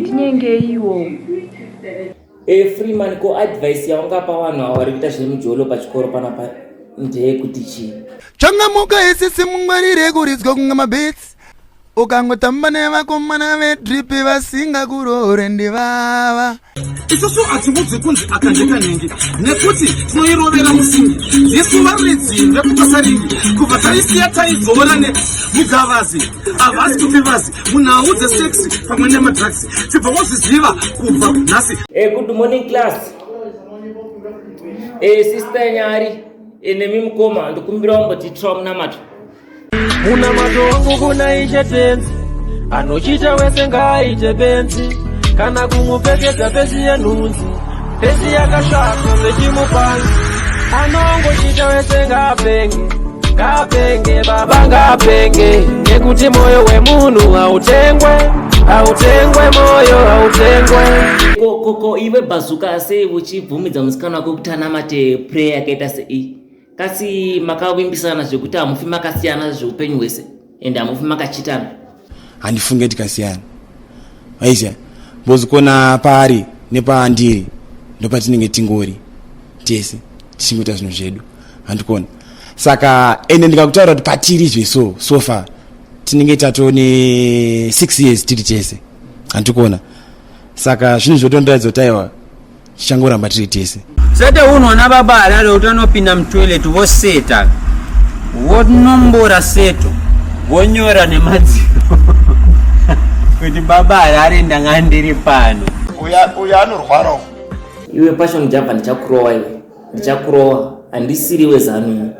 Tinyenge iwo. Freeman ko advice yaungapa vanhu avari kuita zvemujolo pachikoro panapa ndeyekuti chii? Changamuka isisi mungwarire kuridzwa kunga mabits. Ukangotamba nevakomana vedripi vasinga kurore ndivava. Isusu atibudzi kunzi akandika nenge nekuti tinoirovera musingi yesu varidzi vekutasariri kubva taisiya taidzora nemugavazi havasi kupivazi munhau dzesexi pamwe nemadrugs tibva wozviziva kubva nhasi. Good morning class. Sister nyari nemi mukoma ndikumbira wambotitira munamato. Munamato wangu kuna ishe tenzi anochita wese ngaaite benzi kana kumupfekedza pesi yenhunzi pesi yakasvaka vechimupanzi anongochita wese ngaapenge baba ngaapenge nekuti moyo wemunhu hautengwe moyo hautengwe. Koko iwe bhazuka sei uchibvumidza musikana wako kuti anamate prayer yakaita sei? Kasi makavimbisana zvekuti hamufi makasiyana zveupenyu hwese ende hamufi makachitana? Handifunge tikasiyana. Aisha, bozikona pari nepandiri ndopatinenge tingori tese tichingota zvinhu zvedu. Handikona. Saka ende ndikakutaura kuti patiri zveso so far tinenge tatone 6 years tiri tese. Handikona. Saka zvinhu zvotondoradza taiwa tichangoramba tiri tese. Sete unona babara lero unopinda mtoilet voseta. Wonombora seto. Wonyora nemadziro. Kuti babara arenda ngandiri pano. Uya anorwara. Iwe passion jump ndichakurowa iwe. Ndichakurowa handisiri wezanu.